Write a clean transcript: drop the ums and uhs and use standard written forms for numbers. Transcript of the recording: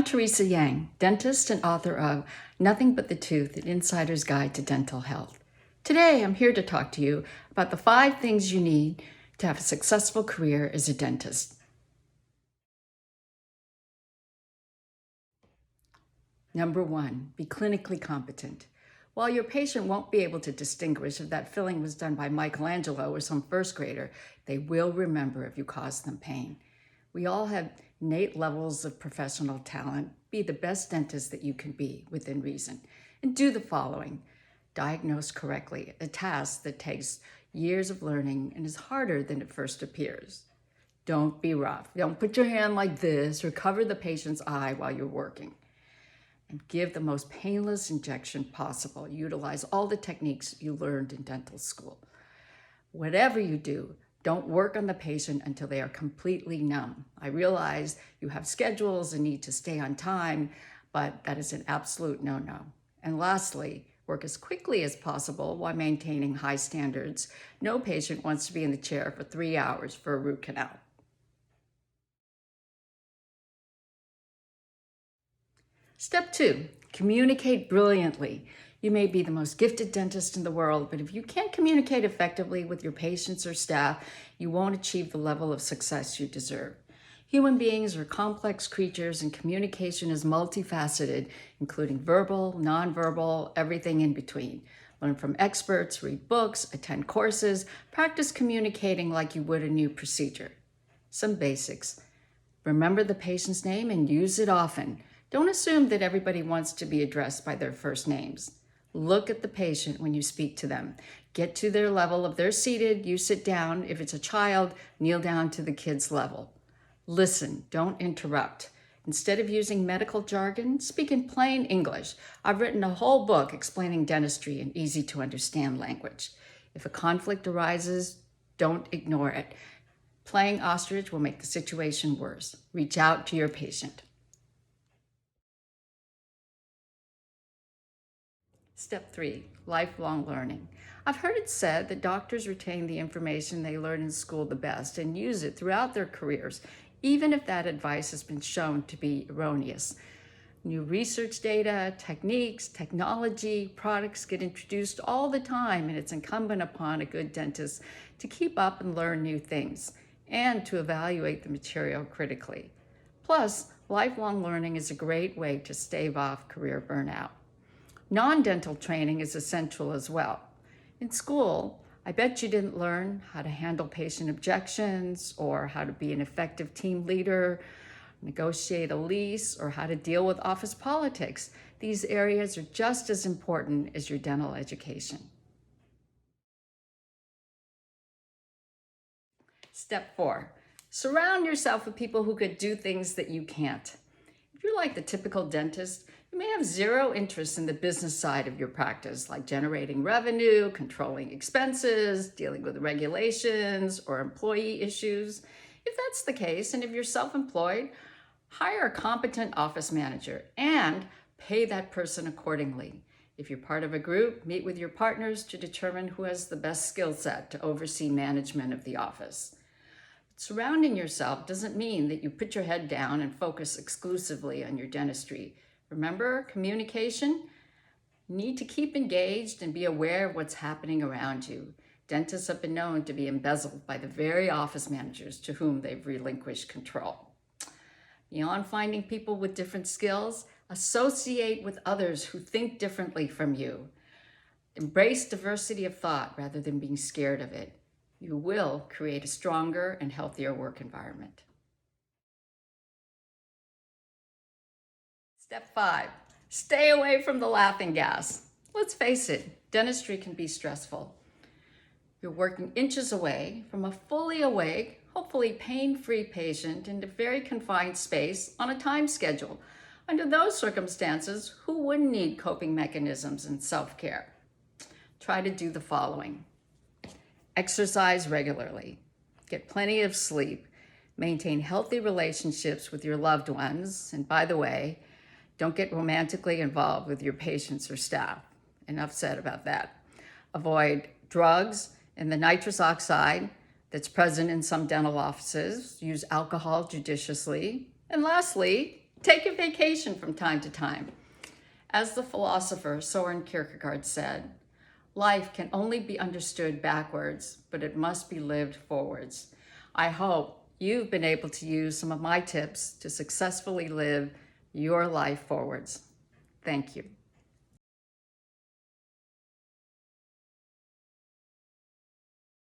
Teresa Yang, dentist and author of Nothing But the Tooth, An Insider's Guide to Dental Health. Today, I'm here to talk to you about the 5 things you need to have a successful career as a dentist. Number 1, be clinically competent. While your patient won't be able to distinguish if that filling was done by Michelangelo or some first grader, they will remember if you caused them pain. We all have innate levels of professional talent. Be the best dentist that you can be within reason. And do the following. Diagnose correctly, a task that takes years of learning and is harder than it first appears. Don't be rough. Don't put your hand like this or cover the patient's eye while you're working. And give the most painless injection possible. Utilize all the techniques you learned in dental school. Whatever you do, don't work on the patient until they are completely numb. I realize you have schedules and need to stay on time, but that is an absolute no-no. And lastly, work as quickly as possible while maintaining high standards. No patient wants to be in the chair for 3 hours for a root canal. Step 2, communicate brilliantly. You may be the most gifted dentist in the world, but if you can't communicate effectively with your patients or staff, you won't achieve the level of success you deserve. Human beings are complex creatures and communication is multifaceted, including verbal, nonverbal, everything in between. Learn from experts, read books, attend courses, practice communicating like you would a new procedure. Some basics. Remember the patient's name and use it often. Don't assume that everybody wants to be addressed by their first names. Look at the patient when you speak to them. Get to their level. If they're seated, you sit down. If it's a child, kneel down to the kid's level. Listen, don't interrupt. Instead of using medical jargon, speak in plain English. I've written a whole book explaining dentistry in easy to understand language. If a conflict arises, don't ignore it. Playing ostrich will make the situation worse. Reach out to your patient. Step 3, lifelong learning. I've heard it said that doctors retain the information they learn in school the best and use it throughout their careers, even if that advice has been shown to be erroneous. New research data, techniques, technology, products get introduced all the time, and it's incumbent upon a good dentist to keep up and learn new things and to evaluate the material critically. Plus, lifelong learning is a great way to stave off career burnout. Non-dental training is essential as well. In school, I bet you didn't learn how to handle patient objections or how to be an effective team leader, negotiate a lease, or how to deal with office politics. These areas are just as important as your dental education. Step 4, surround yourself with people who could do things that you can't. If you're like the typical dentist, you may have zero interest in the business side of your practice, like generating revenue, controlling expenses, dealing with regulations, or employee issues. If that's the case, and if you're self-employed, hire a competent office manager and pay that person accordingly. If you're part of a group, meet with your partners to determine who has the best skill set to oversee management of the office. Surrounding yourself doesn't mean that you put your head down and focus exclusively on your dentistry. Remember, communication? You need to keep engaged and be aware of what's happening around you. Dentists have been known to be embezzled by the very office managers to whom they've relinquished control. Beyond finding people with different skills, associate with others who think differently from you. Embrace diversity of thought rather than being scared of it. You will create a stronger and healthier work environment. Step 5, stay away from the laughing gas. Let's face it, dentistry can be stressful. You're working inches away from a fully awake, hopefully pain-free patient in a very confined space on a time schedule. Under those circumstances, who wouldn't need coping mechanisms and self-care? Try to do the following. Exercise regularly. Get plenty of sleep. Maintain healthy relationships with your loved ones. And by the way, don't get romantically involved with your patients or staff. Enough said about that. Avoid drugs and the nitrous oxide that's present in some dental offices. Use alcohol judiciously. And lastly, Take a vacation from time to time. As the philosopher Soren Kierkegaard said, life can only be understood backwards, but it must be lived forwards. I hope you've been able to use some of my tips to successfully live your life forwards. Thank you.